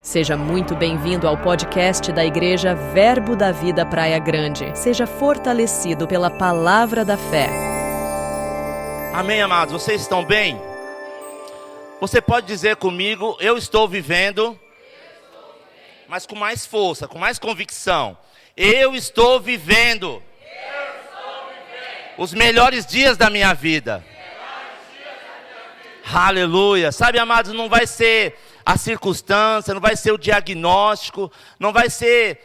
Seja muito bem-vindo ao podcast da Igreja Verbo da Vida Praia Grande. Seja fortalecido pela palavra da fé. Amém, amados? Vocês estão bem? Você pode dizer comigo, eu estou vivendo, mas com mais força, com mais convicção. Eu estou vivendo os melhores dias da minha vida. Aleluia. Sabe, amados, não vai ser a circunstância, não vai ser o diagnóstico, não vai ser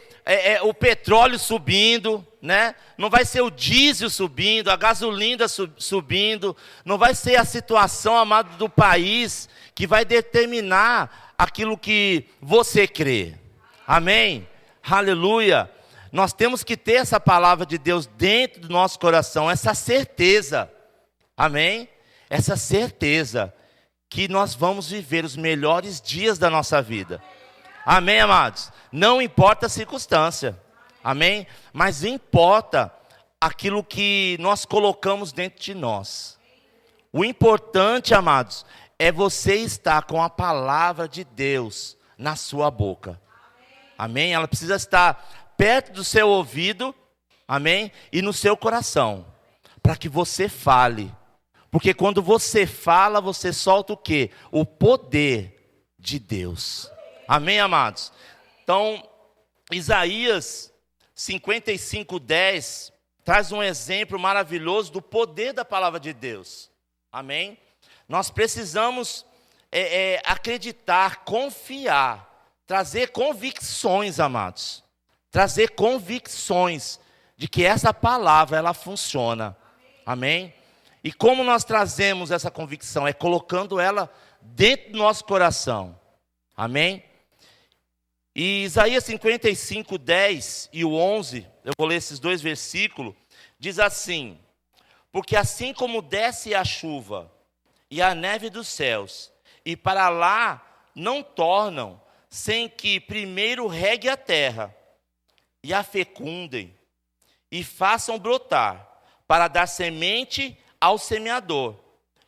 o petróleo subindo, né? Não vai ser o diesel subindo, a gasolina subindo, não vai ser a situação, amado, do país que vai determinar aquilo que você crê. Amém? Aleluia. Nós temos que ter essa palavra de Deus dentro do nosso coração, essa certeza. Amém? Essa certeza que nós vamos viver os melhores dias da nossa vida. Amém, amados? Não importa a circunstância. Amém? Mas importa aquilo que nós colocamos dentro de nós. O importante, amados, é você estar com a palavra de Deus na sua boca. Amém? Ela precisa estar perto do seu ouvido, amém? E no seu coração, para que você fale. Porque quando você fala, você solta o quê? O poder de Deus. Amém, amados? Então, Isaías 55:10 traz um exemplo maravilhoso do poder da palavra de Deus. Amém? Nós precisamos acreditar, confiar, trazer convicções, amados. Trazer convicções de que essa palavra, ela funciona. Amém? E como nós trazemos essa convicção? É colocando ela dentro do nosso coração. Amém? E Isaías 55:10 e o 11, eu vou ler esses dois versículos, diz assim: porque assim como desce a chuva e a neve dos céus, e para lá não tornam, sem que primeiro regue a terra, e a fecundem, e façam brotar, para dar semente ao semeador,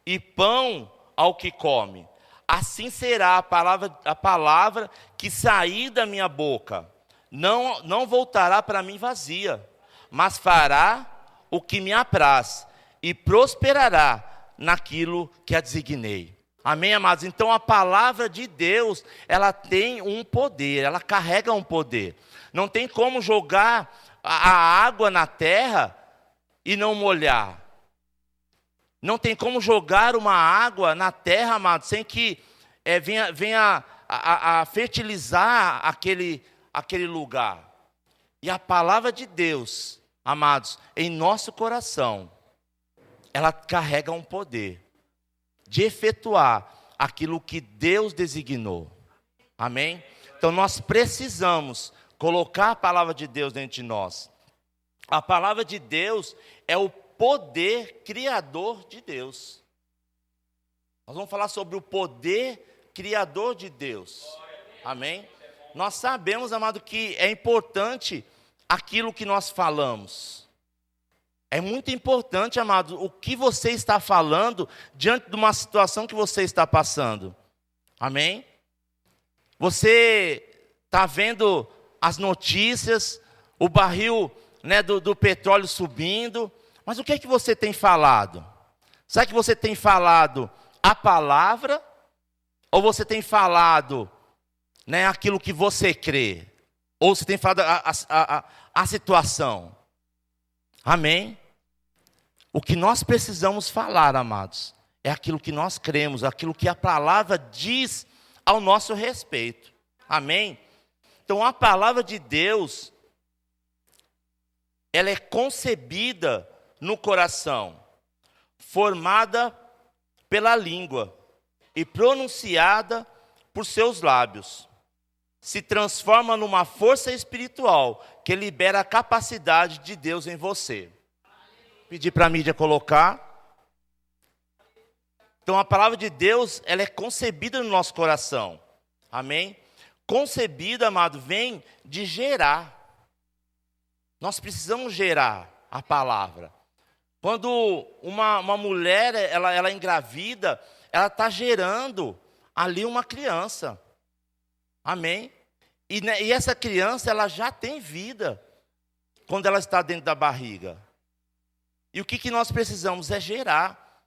e pão ao que come. Assim será a palavra que sair da minha boca. Não voltará para mim vazia, mas fará o que me apraz, e prosperará naquilo que a designei. Amém, amados? Então a palavra de Deus, ela tem um poder, ela carrega um poder. Não tem como jogar a água na terra e não molhar. Não tem como jogar uma água na terra, amado, sem que venha a fertilizar aquele lugar. E a palavra de Deus, amados, em nosso coração, ela carrega um poder de efetuar aquilo que Deus designou. Amém? Então nós precisamos colocar a palavra de Deus dentro de nós. A palavra de Deus é o poder criador de Deus. Nós vamos falar sobre o poder criador de Deus. Amém? Nós sabemos, amado, que é importante aquilo que nós falamos. É muito importante, amado, o que você está falando diante de uma situação que você está passando. Amém? Você está vendo as notícias, o barril, né, do petróleo subindo. Mas o que é que você tem falado? Será que você tem falado a palavra? Ou você tem falado, né, aquilo que você crê? Ou você tem falado a situação? Amém? O que nós precisamos falar, amados, é aquilo que nós cremos, aquilo que a palavra diz ao nosso respeito. Amém? Então a palavra de Deus, ela é concebida no coração, formada pela língua e pronunciada por seus lábios. Se transforma numa força espiritual que libera a capacidade de Deus em você. Pedir para a mídia colocar. Então a palavra de Deus, ela é concebida no nosso coração. Amém? Concebida, amado, vem de gerar. Nós precisamos gerar a palavra. Quando uma mulher, ela engravida, ela está gerando ali uma criança. Amém? E essa criança, ela já tem vida quando ela está dentro da barriga. E o que nós precisamos é gerar.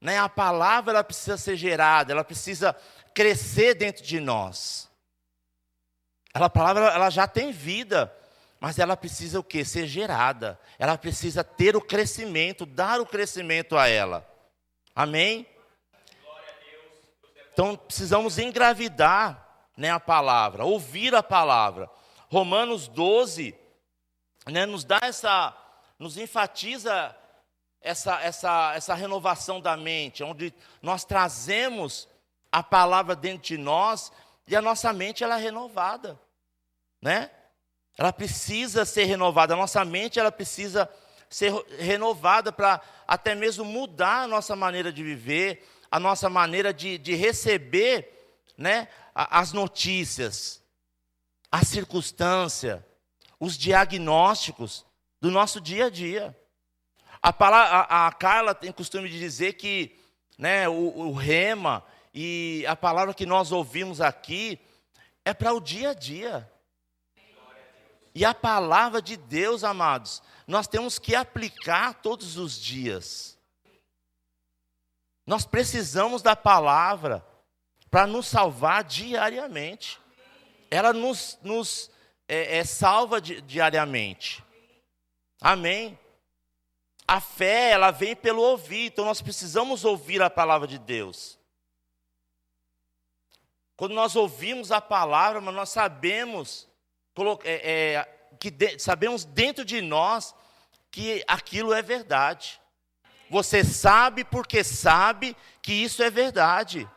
Né? A palavra, ela precisa ser gerada, ela precisa crescer dentro de nós. A palavra, ela já tem vida, mas ela precisa o quê? Ser gerada. Ela precisa ter o crescimento, dar o crescimento a ela. Amém? Então, precisamos engravidar, né, a palavra, ouvir a palavra. Romanos 12, né, nos enfatiza essa renovação da mente, onde nós trazemos a palavra dentro de nós e a nossa mente, ela é renovada, né? Ela precisa ser renovada, a nossa mente, ela precisa ser renovada para até mesmo mudar a nossa maneira de viver, a nossa maneira de receber, né, as notícias, a circunstância, os diagnósticos do nosso dia a dia. A Carla tem costume de dizer que, né, o rema e a palavra que nós ouvimos aqui é para o dia a dia. E a palavra de Deus, amados, nós temos que aplicar todos os dias. Nós precisamos da palavra para nos salvar diariamente. Ela nos salva diariamente. Amém? A fé, ela vem pelo ouvir, então nós precisamos ouvir a palavra de Deus. Quando nós ouvimos a palavra, mas nós sabemos, sabemos dentro de nós que aquilo é verdade. Você sabe porque sabe que isso é verdade.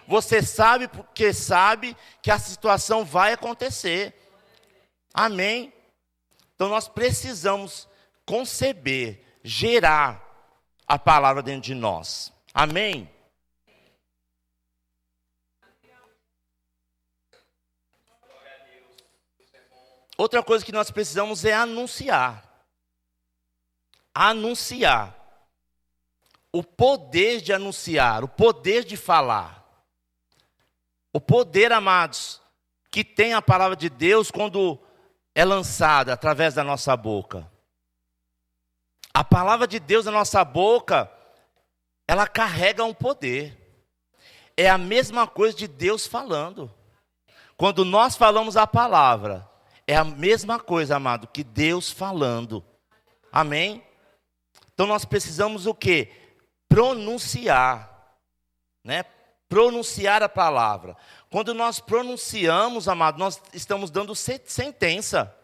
Você sabe porque sabe que a situação vai acontecer. Amém? Então nós precisamos conceber, gerar a palavra dentro de nós. Amém? Outra coisa que nós precisamos é anunciar. Anunciar. O poder de anunciar, o poder de falar. O poder, amados, que tem a palavra de Deus quando é lançada através da nossa boca. A palavra de Deus na nossa boca, ela carrega um poder. É a mesma coisa de Deus falando. Quando nós falamos a palavra, é a mesma coisa, amado, que Deus falando. Amém? Então nós precisamos o quê? Pronunciar. Né? Pronunciar a palavra. Quando nós pronunciamos, amado, nós estamos dando sentença.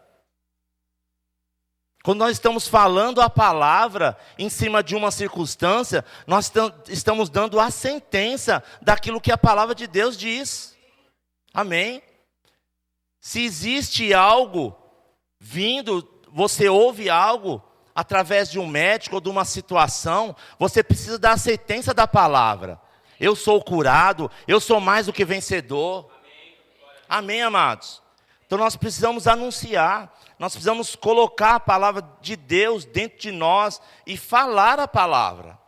Quando nós estamos falando a palavra em cima de uma circunstância, nós estamos dando a sentença daquilo que a palavra de Deus diz. Amém? Se existe algo vindo, você ouve algo através de um médico ou de uma situação, você precisa dar a sentença da palavra. Eu sou curado, eu sou mais do que vencedor. Amém, amados? Então nós precisamos anunciar, nós precisamos colocar a palavra de Deus dentro de nós e falar a palavra.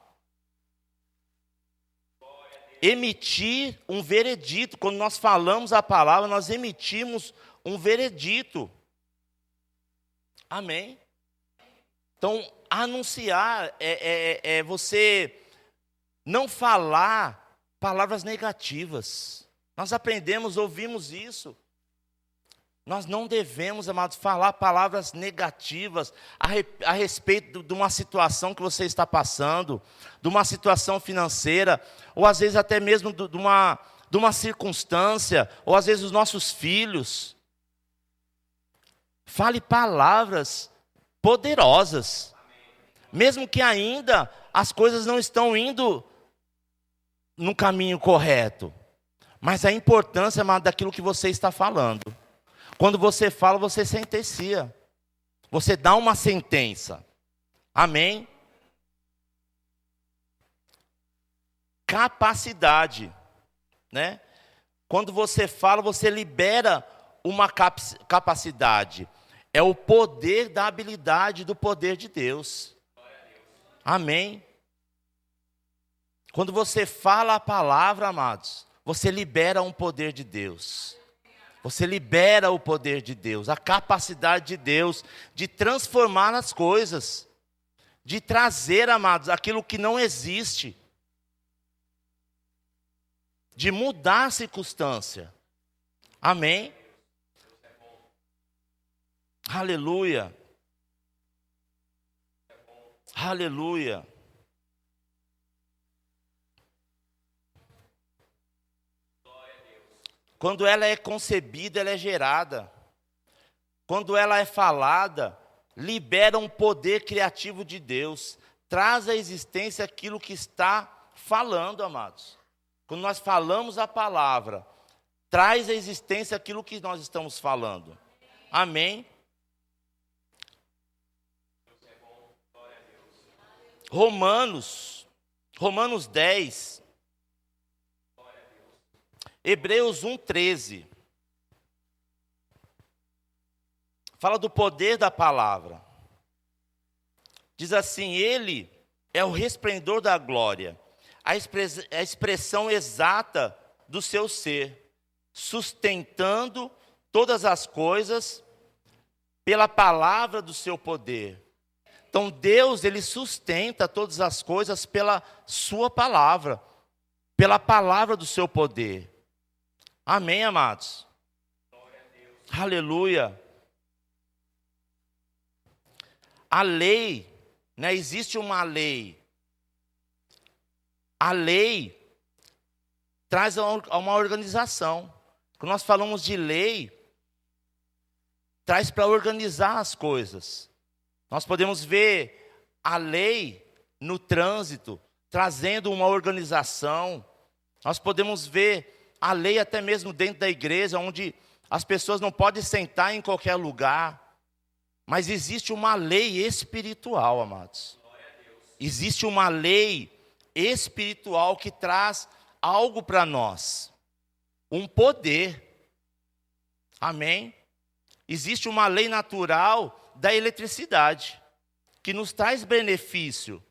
Emitir um veredito. Quando nós falamos a palavra, nós emitimos um veredito. Amém? Então, anunciar é você não falar palavras negativas. Nós aprendemos, ouvimos isso. Nós não devemos, amados, falar palavras negativas a respeito de uma situação que você está passando, de uma situação financeira, ou às vezes até mesmo de uma circunstância, ou às vezes os nossos filhos. Fale palavras poderosas, mesmo que ainda as coisas não estão indo no caminho correto, mas a importância, amado, daquilo que você está falando. Quando você fala, você sentencia. Você dá uma sentença. Amém? Capacidade. Né? Quando você fala, você libera uma capacidade. É o poder da habilidade do poder de Deus. Amém? Quando você fala a palavra, amados, você libera um poder de Deus. Você libera o poder de Deus, a capacidade de Deus de transformar as coisas, de trazer, amados, aquilo que não existe, de mudar a circunstância. Amém? Aleluia. Aleluia. Quando ela é concebida, ela é gerada. Quando ela é falada, libera um poder criativo de Deus. Traz à existência aquilo que está falando, amados. Quando nós falamos a palavra, traz à existência aquilo que nós estamos falando. Amém? Romanos 10. Hebreus 1:13. Fala do poder da palavra. Diz assim: ele é o resplendor da glória, a expressão exata do seu ser, sustentando todas as coisas pela palavra do seu poder. Então Deus, ele sustenta todas as coisas pela sua palavra, pela palavra do seu poder. Amém, amados? Aleluia. A lei, né? Existe uma lei. A lei traz uma organização. Quando nós falamos de lei, traz para organizar as coisas. Nós podemos ver a lei no trânsito, trazendo uma organização. Nós podemos ver a lei até mesmo dentro da igreja, onde as pessoas não podem sentar em qualquer lugar. Mas existe uma lei espiritual, amados. Existe uma lei espiritual que traz algo para nós. Um poder. Amém? Existe uma lei natural da eletricidade, que nos traz benefício.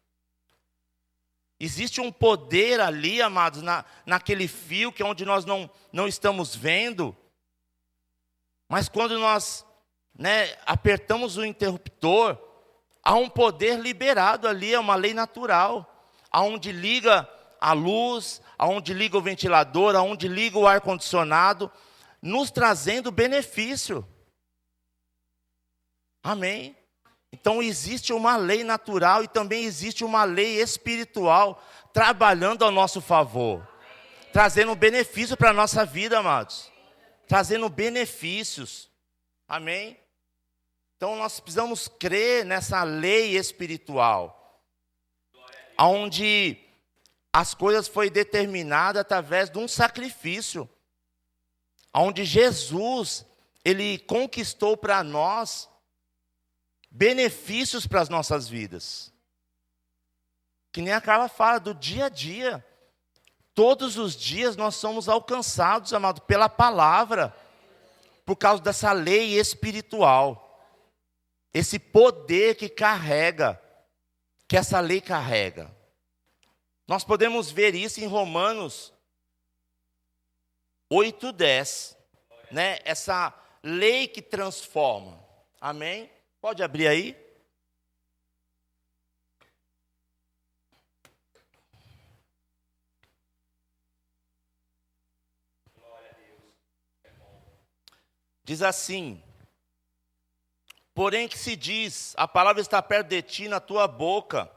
Existe um poder ali, amados, naquele fio, que é onde nós não estamos vendo. Mas quando nós, apertamos o interruptor, há um poder liberado ali, é uma lei natural, aonde liga a luz, aonde liga o ventilador, aonde liga o ar-condicionado, nos trazendo benefício. Amém? Então existe uma lei natural e também existe uma lei espiritual trabalhando ao nosso favor, trazendo benefício para a nossa vida, amados, trazendo benefícios. Amém? Então nós precisamos crer nessa lei espiritual, onde as coisas foram determinadas através de um sacrifício, onde Jesus, ele conquistou para nós benefícios para as nossas vidas. Que nem a Carla fala, do dia a dia. Todos os dias nós somos alcançados, amado, pela palavra, por causa dessa lei espiritual. Esse poder que carrega, que essa lei carrega. Nós podemos ver isso em Romanos 8:10, essa lei que transforma. Amém? Pode abrir aí. Diz assim: porém que se diz, a palavra está perto de ti, na tua boca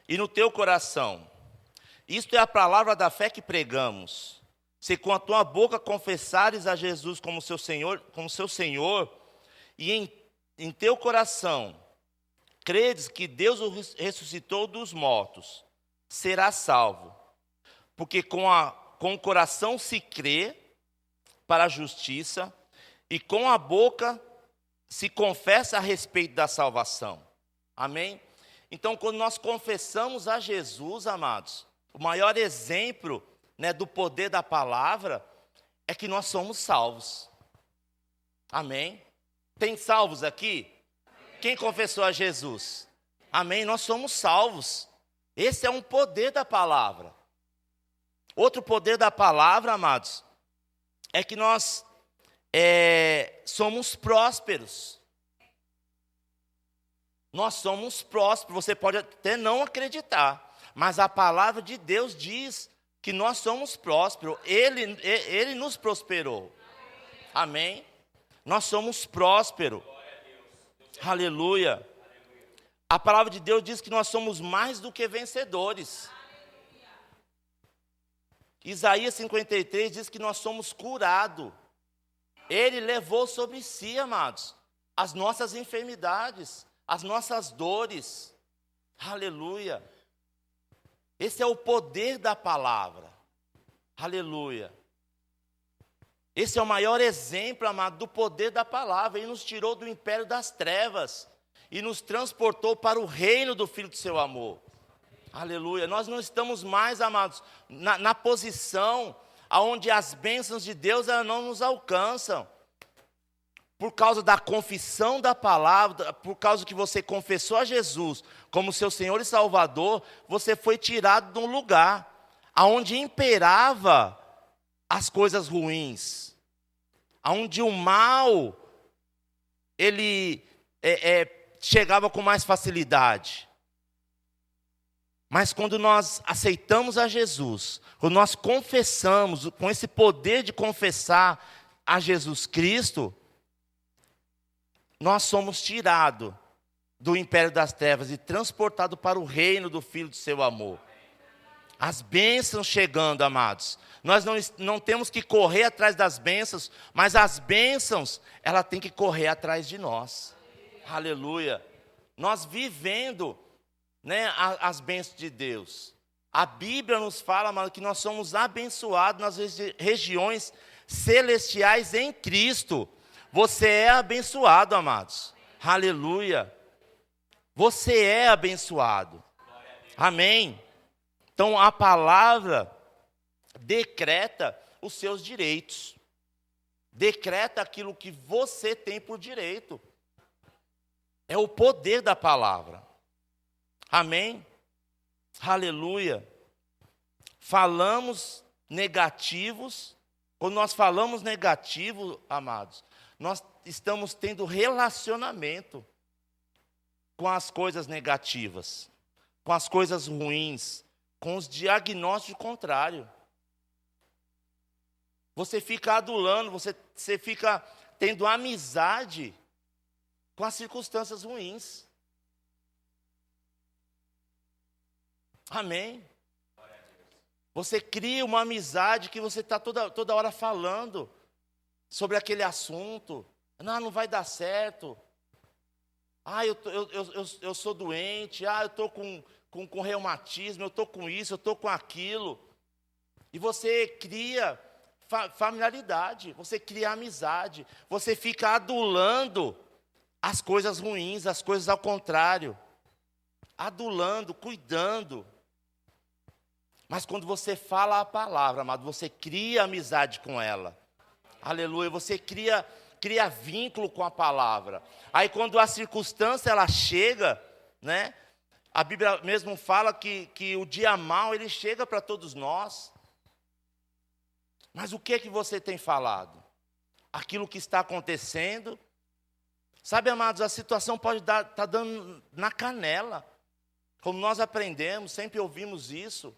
e no teu coração. Isto é a palavra da fé que pregamos. Se com a tua boca confessares a Jesus como seu Senhor, e em teu coração credes que Deus o ressuscitou dos mortos, serás salvo. Porque com o coração se crê para a justiça, e com a boca se confessa a respeito da salvação. Amém? Então, quando nós confessamos a Jesus, amados, o maior exemplo, do poder da palavra é que nós somos salvos. Amém? Tem salvos aqui? Quem confessou a Jesus? Amém? Nós somos salvos. Esse é um poder da palavra. Outro poder da palavra, amados, é que nós somos prósperos. Nós somos prósperos. Você pode até não acreditar, mas a palavra de Deus diz que nós somos prósperos. Ele nos prosperou. Amém? Nós somos prósperos. Aleluia. A palavra de Deus diz que nós somos mais do que vencedores. Isaías 53 diz que nós somos curados. Ele levou sobre si, amados, as nossas enfermidades, as nossas dores. Aleluia. Esse é o poder da palavra. Aleluia. Esse é o maior exemplo, amado, do poder da palavra. Ele nos tirou do império das trevas e nos transportou para o reino do Filho do seu amor. Aleluia. Nós não estamos mais, amados, na posição onde as bênçãos de Deus elas não nos alcançam. Por causa da confissão da palavra, por causa que você confessou a Jesus como seu Senhor e Salvador, você foi tirado de um lugar onde imperava as coisas ruins, onde o mal, ele chegava com mais facilidade. Mas quando nós aceitamos a Jesus, quando nós confessamos, com esse poder de confessar a Jesus Cristo, nós somos tirados do império das trevas e transportados para o reino do Filho do seu amor. As bênçãos chegando, amados. Nós não temos que correr atrás das bênçãos, mas as bênçãos, ela tem que correr atrás de nós. Aleluia. Nós vivendo, né, as bênçãos de Deus. A Bíblia nos fala, amado, que nós somos abençoados nas regiões celestiais em Cristo. Você é abençoado, amados. Aleluia. Você é abençoado. Amém. Então a palavra decreta os seus direitos. Decreta aquilo que você tem por direito. É o poder da palavra. Amém? Aleluia. Falamos negativos. Quando nós falamos negativo, amados, nós estamos tendo relacionamento com as coisas negativas, com as coisas ruins, com os diagnósticos contrários. Você fica adulando, você fica tendo amizade com as circunstâncias ruins. Amém? Você cria uma amizade que você está toda hora falando sobre aquele assunto. Não vai dar certo. Eu sou doente. Eu estou com reumatismo, eu estou com isso, eu estou com aquilo. E você cria familiaridade, você cria amizade. Você fica adulando as coisas ruins, as coisas ao contrário. Adulando, cuidando. Mas quando você fala a palavra, amado, você cria amizade com ela. Aleluia, você cria vínculo com a palavra. Aí quando a circunstância ela chega, né? A Bíblia mesmo fala que o dia mau ele chega para todos nós. Mas o que é que você tem falado? Aquilo que está acontecendo. Sabe, amados, a situação pode estar dando na canela. Como nós aprendemos, sempre ouvimos isso.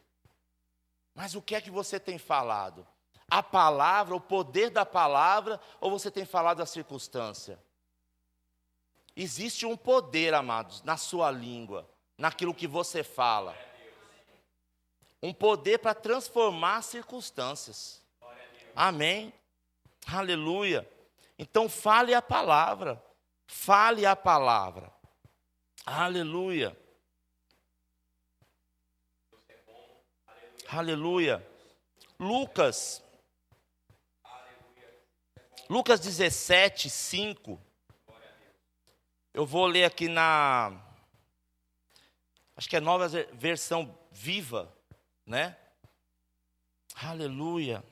Mas o que é que você tem falado? A palavra, o poder da palavra, ou você tem falado a circunstância? Existe um poder, amados, na sua língua, naquilo que você fala. Um poder para transformar circunstâncias. Amém? Aleluia. Então fale a palavra. Fale a palavra. Aleluia. Aleluia. Lucas 17, 5. Eu vou ler aqui acho que é nova versão viva, né? Aleluia.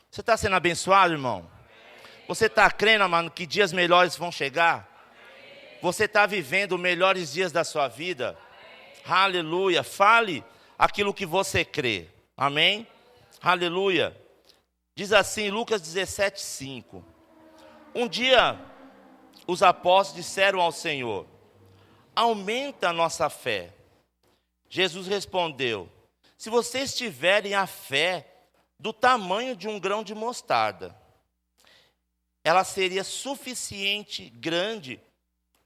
Você está sendo abençoado, irmão? Você está crendo, mano, que dias melhores vão chegar? Você está vivendo os melhores dias da sua vida? Aleluia. Fale aquilo que você crê. Amém? Aleluia. Diz assim, Lucas 17:5. Um dia, os apóstolos disseram ao Senhor: aumenta a nossa fé. Jesus respondeu: se vocês tiverem a fé do tamanho de um grão de mostarda, ela seria suficiente grande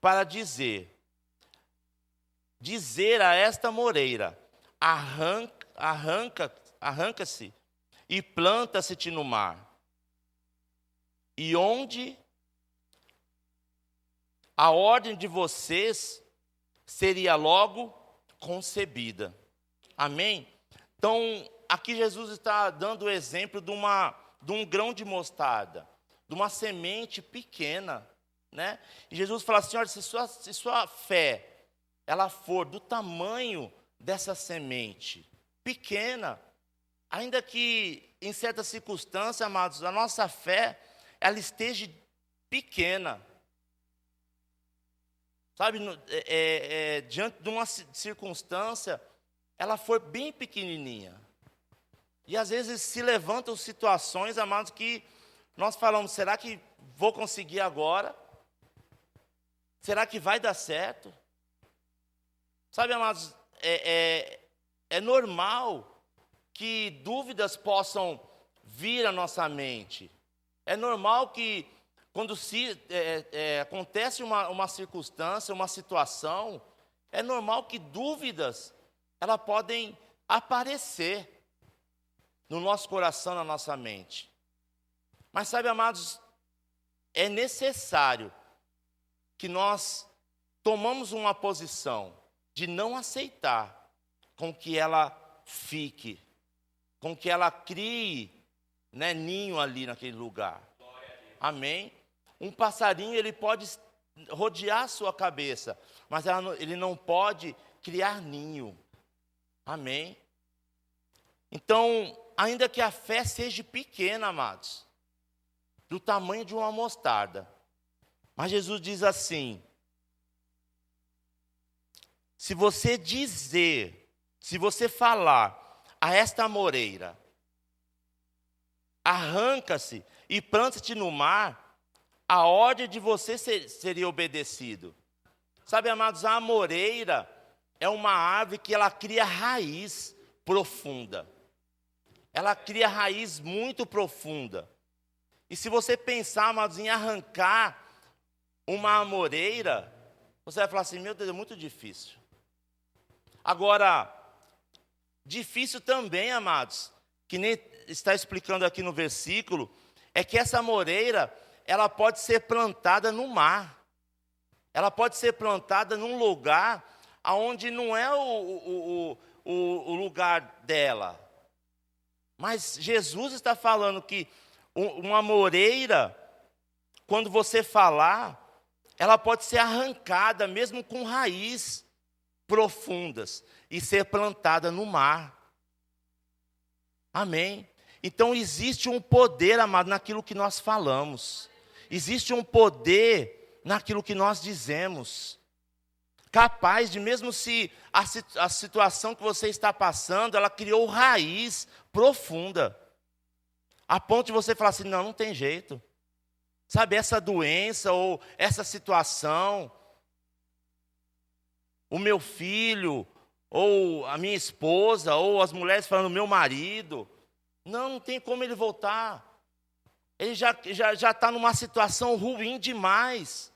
para dizer a esta moreira: arranca-se e planta-se no mar. E onde a ordem de vocês seria logo concebida. Amém? Então, aqui Jesus está dando o exemplo de um grão de mostarda, de uma semente pequena, né? E Jesus fala assim: olha, se sua fé ela for do tamanho dessa semente pequena, ainda que em certas circunstâncias, amados, a nossa fé ela esteja pequena, sabe, diante de uma circunstância, ela for bem pequenininha. E às vezes se levantam situações, amados, que nós falamos: será que vou conseguir agora? Será que vai dar certo? Sabe, amados, é normal que dúvidas possam vir à nossa mente. É normal que quando acontece uma circunstância, uma situação, é normal que dúvidas elas podem aparecer no nosso coração, na nossa mente. Mas sabe, amados, é necessário que nós tomamos uma posição de não aceitar com que ela fique, com que ela crie, né, ninho ali naquele lugar. Amém? Um passarinho, ele pode rodear a sua cabeça, mas ele não pode criar ninho. Amém? Então, ainda que a fé seja pequena, amados, do tamanho de uma mostarda, mas Jesus diz assim: se você falar a esta moreira, arranca-se e planta-se no mar, a ordem de você seria obedecido. Sabe, amados, a amoreira é uma árvore que ela cria raiz profunda. Ela cria raiz muito profunda. E se você pensar, amados, em arrancar uma amoreira, você vai falar assim: meu Deus, é muito difícil. Agora, difícil também, amados, que nem está explicando aqui no versículo, é que essa amoreira, ela pode ser plantada no mar. Ela pode ser plantada num lugar onde não é o lugar dela. Mas Jesus está falando que uma amoreira, quando você falar, ela pode ser arrancada, mesmo com raiz profundas, e ser plantada no mar. Amém? Então existe um poder, amado, naquilo que nós falamos. Existe um poder naquilo que nós dizemos. Capaz de, mesmo se a situação que você está passando, ela criou raiz profunda, a ponto de você falar assim: não tem jeito. Sabe, essa doença ou essa situação, o meu filho, ou a minha esposa, ou as mulheres falando meu marido, não tem como ele voltar. Ele já está numa situação ruim demais.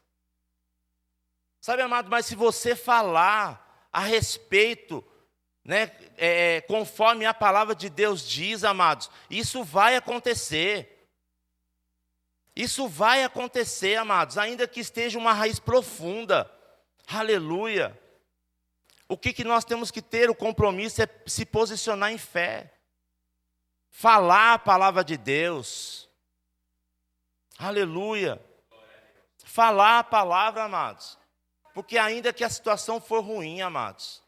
Sabe, amado, mas se você falar a respeito, né, conforme a palavra de Deus diz, amados, isso vai acontecer. Isso vai acontecer, amados, ainda que esteja uma raiz profunda. Aleluia. O que nós temos que ter? O compromisso é se posicionar em fé. Falar a palavra de Deus. Aleluia. Falar a palavra, amados. Porque ainda que a situação for ruim, amados,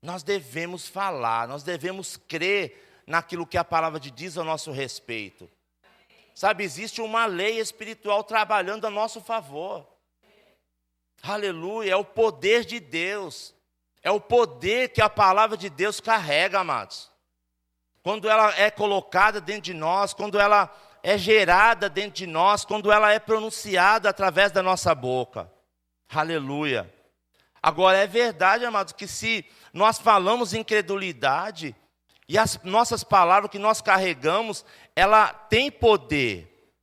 nós devemos falar, nós devemos crer naquilo que a palavra diz a nosso respeito. Sabe, existe uma lei espiritual trabalhando a nosso favor. Aleluia, é o poder de Deus. É o poder que a palavra de Deus carrega, amados. Quando ela é colocada dentro de nós, quando ela é gerada dentro de nós, quando ela é pronunciada através da nossa boca. Aleluia. Agora, é verdade, amados, que se nós falamos incredulidade, e as nossas palavras que nós carregamos, ela tem poder,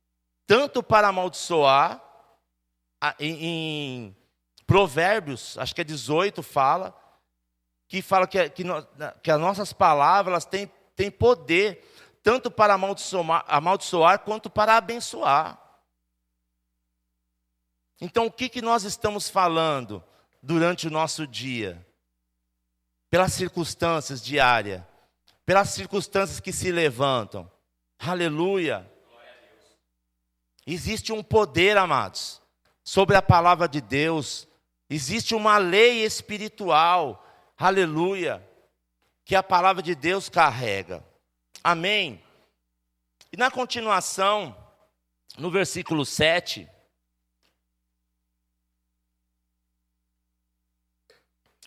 tanto para amaldiçoar, em Provérbios, acho que é 18, fala que as nossas palavras têm poder, tanto para amaldiçoar quanto para abençoar. Então, o que nós estamos falando durante o nosso dia? Pelas circunstâncias diárias, pelas circunstâncias que se levantam. Aleluia. Existe um poder, amados, sobre a palavra de Deus. Existe uma lei espiritual, aleluia, que a palavra de Deus carrega. Amém? E na continuação, no versículo 7,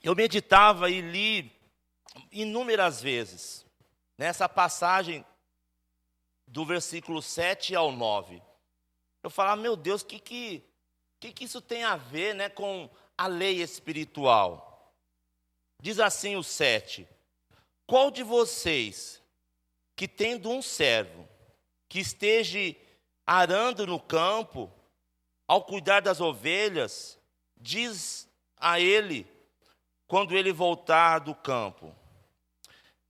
eu meditava e li inúmeras vezes nessa passagem do versículo 7 ao 9. Eu falava, meu Deus, o que isso tem a ver, né, com a lei espiritual? Diz assim o 7. Qual de vocês, que tendo um servo, que esteja arando no campo, ao cuidar das ovelhas, diz a ele, quando ele voltar do campo: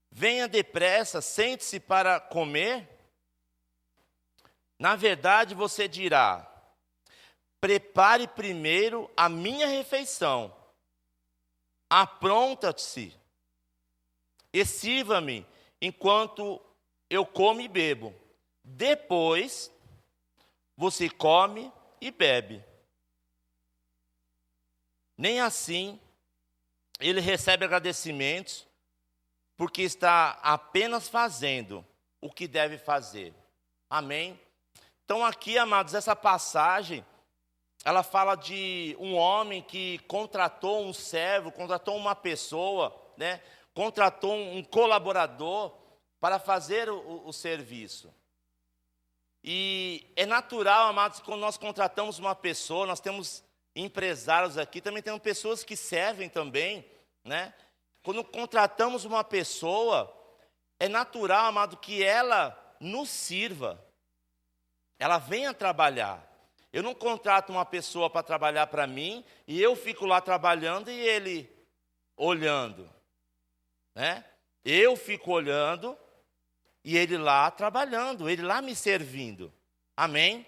venha depressa, sente-se para comer? Na verdade, você dirá: prepare primeiro a minha refeição, apronta-se e sirva-me enquanto eu como e bebo. Depois, você come e bebe. Nem assim ele recebe agradecimentos, porque está apenas fazendo o que deve fazer. Amém? Então aqui, amados, essa passagem, ela fala de um homem que contratou um servo, contratou uma pessoa, né? Contratou um colaborador para fazer o serviço. E é natural, amados, quando nós contratamos uma pessoa, nós temos empresários aqui, também temos pessoas que servem também, né? Quando contratamos uma pessoa, é natural, amado, que ela nos sirva, ela venha trabalhar. Eu não contrato uma pessoa para trabalhar para mim e eu fico lá trabalhando e ele olhando, né? Eu fico olhando e ele lá trabalhando, ele lá me servindo. Amém?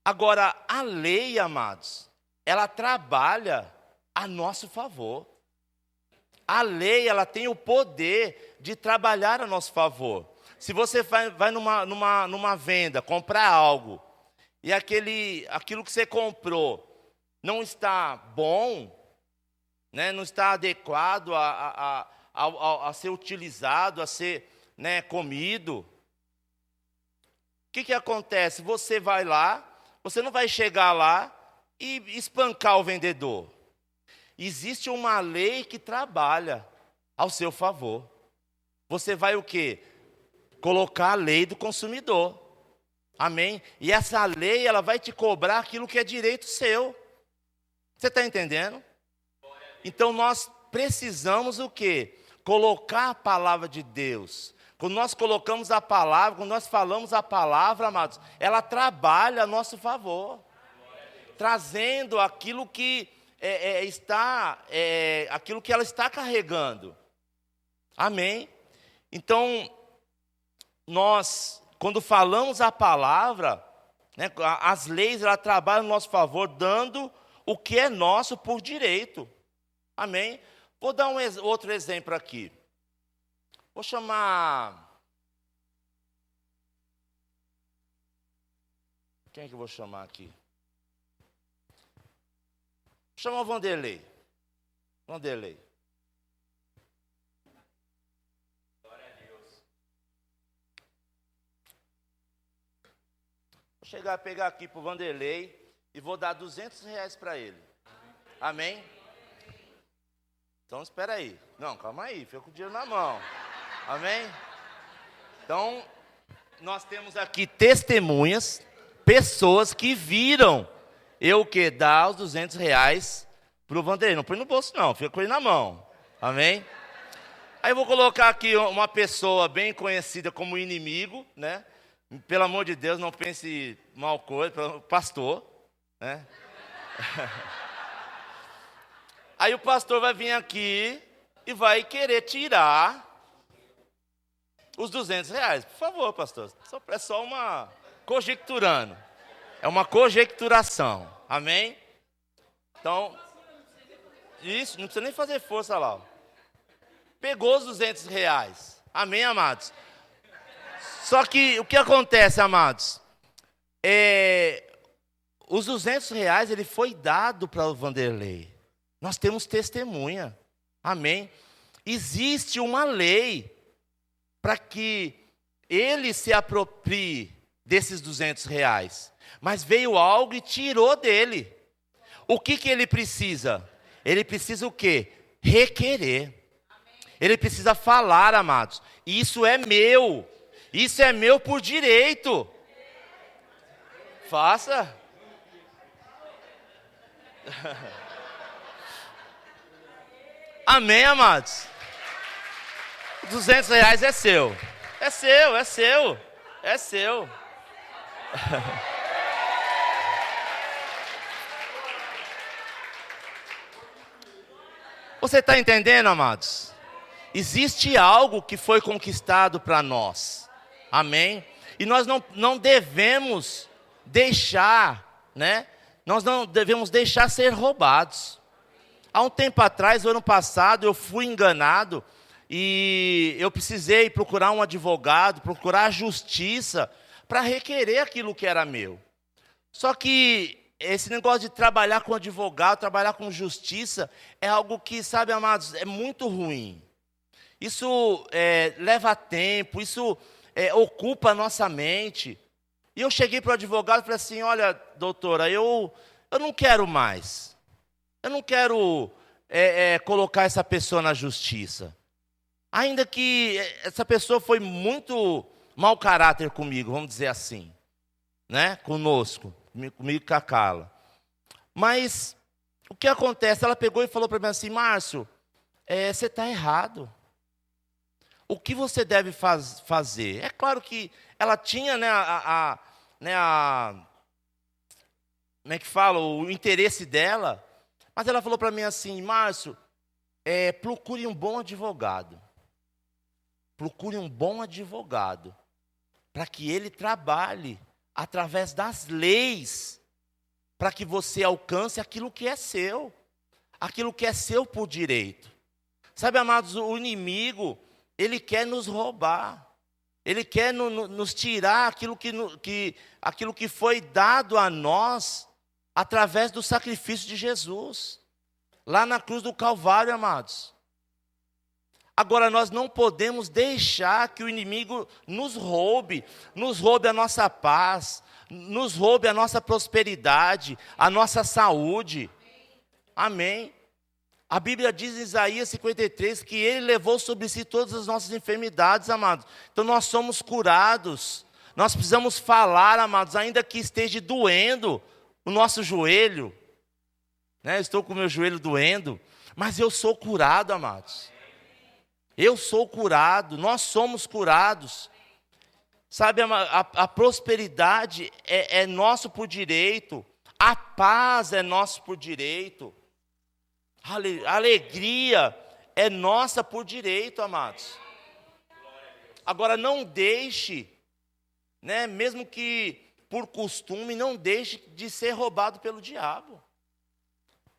Agora, a lei, amados, ela trabalha a nosso favor. A lei, ela tem o poder de trabalhar a nosso favor. Se você vai numa venda, comprar algo, e aquilo que você comprou não está bom, né, não está adequado a ser utilizado, a ser, né, comido, o que acontece? Você vai lá, você não vai chegar lá e espancar o vendedor. Existe uma lei que trabalha ao seu favor. Você vai o quê? Colocar a lei do consumidor. Amém? E essa lei, ela vai te cobrar aquilo que é direito seu. Você está entendendo? Então nós precisamos o quê? Colocar a palavra de Deus. Quando nós colocamos a palavra, quando nós falamos a palavra, amados, ela trabalha a nosso favor. Trazendo aquilo que aquilo que ela está carregando. Amém? Então, nós, quando falamos a palavra, né, as leis, ela trabalha no nosso favor, dando o que é nosso por direito. Amém? Vou dar outro exemplo aqui. Vou chamar... Quem é que eu vou chamar aqui? Chama o Vanderlei. Vanderlei. Glória a Deus. Vou chegar a pegar aqui para o Vanderlei e vou dar R$200 para ele. Amém? Então espera aí. Não, calma aí, fica com o dinheiro na mão. Amém? Então, nós temos aqui testemunhas, pessoas que viram eu o quê? Dar os R$ 200 para o Vanderlei. Não põe no bolso não, fica com ele na mão. Amém? Aí eu vou colocar aqui uma pessoa bem conhecida como inimigo, né? Pelo amor de Deus, não pense mal coisa, pastor, né? Aí o pastor vai vir aqui e vai querer tirar os R$ 200. Por favor, pastor, é só uma conjecturando. É uma conjecturação. Amém? Então, isso, não precisa nem fazer força lá. Pegou os R$ 200. Amém, amados? Só que o que acontece, amados? Os R$ 200 ele foi dado para o Vanderlei. Nós temos testemunha. Amém? Existe uma lei para que ele se aproprie desses R$ 200. Mas veio algo e tirou dele. O que ele precisa? Ele precisa o quê? Requerer. Ele precisa falar, amados. Isso é meu. Isso é meu por direito. Faça. Amém, amados? R$ 200 é seu. É seu, é seu. É seu. Você está entendendo, amados? Existe algo que foi conquistado para nós. Amém? E nós não devemos deixar, né? Nós não devemos deixar ser roubados. Há um tempo atrás, no ano passado, eu fui enganado e eu precisei procurar um advogado, procurar a justiça para requerer aquilo que era meu. Só que esse negócio de trabalhar com advogado, trabalhar com justiça, é algo que, sabe, amados, é muito ruim. Isso leva tempo, isso ocupa a nossa mente. E eu cheguei para o advogado e falei assim, olha, doutora, eu não quero mais. Eu não quero colocar essa pessoa na justiça. Ainda que essa pessoa foi muito mau caráter comigo, vamos dizer assim. Né? Comigo e com a Carla. Mas o que acontece? Ela pegou e falou para mim assim, Márcio, você está errado. O que você deve fazer? É claro que ela tinha, né, como é que fala? O interesse dela. Mas ela falou para mim assim, Márcio, procure um bom advogado. Procure um bom advogado. Para que ele trabalhe através das leis. Para que você alcance aquilo que é seu. Aquilo que é seu por direito. Sabe, amados, o inimigo, ele quer nos roubar. Ele quer nos tirar aquilo que foi dado a nós através do sacrifício de Jesus. Lá na cruz do Calvário, amados. Agora, nós não podemos deixar que o inimigo nos roube a nossa paz, nos roube a nossa prosperidade, a nossa saúde. Amém. A Bíblia diz em Isaías 53 que Ele levou sobre si todas as nossas enfermidades, amados. Então nós somos curados. Nós precisamos falar, amados, ainda que esteja doendo o nosso joelho. Né? Eu estou com o meu joelho doendo, mas eu sou curado, amados. Eu sou curado, nós somos curados. Sabe, a prosperidade é nosso por direito. A paz é nosso por direito. A alegria é nossa por direito, amados. Agora, não deixe, né, mesmo que por costume, não deixe de ser roubado pelo diabo.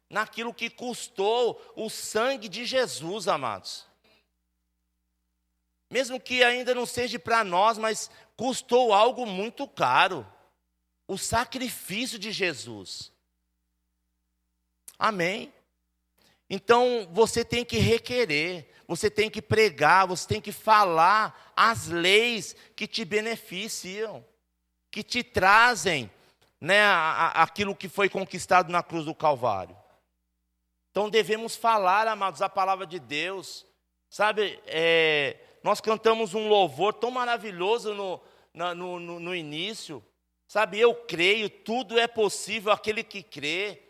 Naquilo que custou o sangue de Jesus, amados. Mesmo que ainda não seja para nós, mas custou algo muito caro. O sacrifício de Jesus. Amém? Então, você tem que requerer, você tem que pregar, você tem que falar as leis que te beneficiam, que te trazem, né, aquilo que foi conquistado na cruz do Calvário. Então devemos falar, amados, a palavra de Deus. Sabe, nós cantamos um louvor tão maravilhoso no início. Sabe, eu creio, tudo é possível aquele que crê.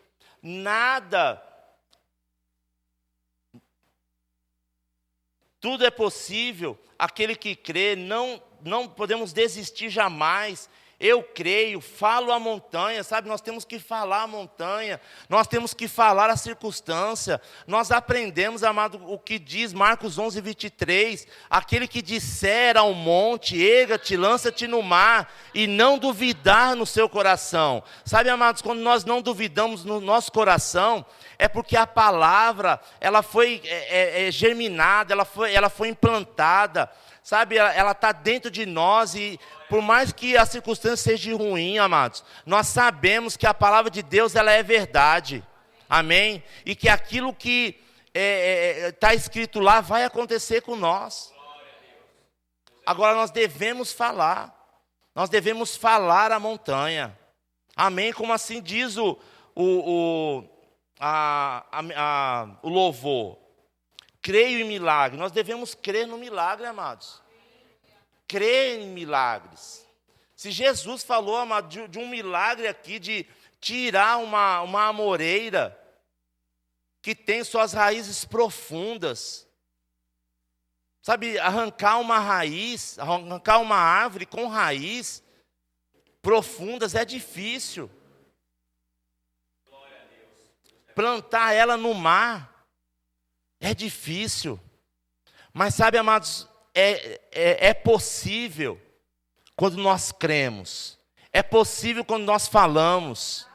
Tudo é possível aquele que crê. Não podemos desistir jamais. Eu creio, falo a montanha, sabe? Nós temos que falar a montanha, nós temos que falar a circunstância. Nós aprendemos, amado, o que diz Marcos 11, 23. Aquele que disser ao monte, erga-te, lança-te no mar, e não duvidar no seu coração. Sabe, amados, quando nós não duvidamos no nosso coração, é porque a palavra, ela foi germinada, ela foi implantada. Sabe, ela está dentro de nós e por mais que a circunstância seja ruim, amados, nós sabemos que a palavra de Deus ela é verdade. Amém? E que aquilo que está escrito lá vai acontecer com nós. Agora nós devemos falar. Nós devemos falar a montanha. Amém? Como assim diz o louvor. Creio em milagre. Nós devemos crer no milagre, amados. Crer em milagres. Se Jesus falou, amado, de um milagre aqui, de tirar uma amoreira que tem suas raízes profundas. Sabe, arrancar uma raiz, arrancar uma árvore com raiz profundas é difícil. Plantar ela no mar é difícil, mas sabe, amados, é possível quando nós cremos, é possível quando nós falamos.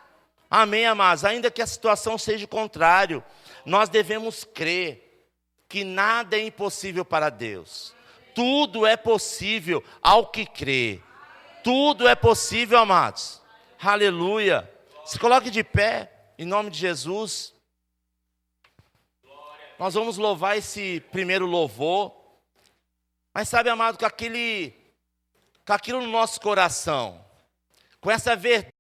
Amém, amados? Ainda que a situação seja o contrário, nós devemos crer que nada é impossível para Deus. Tudo é possível ao que crê. Tudo é possível, amados. Aleluia. Se coloque de pé, em nome de Jesus. Nós vamos louvar esse primeiro louvor. Mas sabe, amado, com aquilo no nosso coração, com essa verdade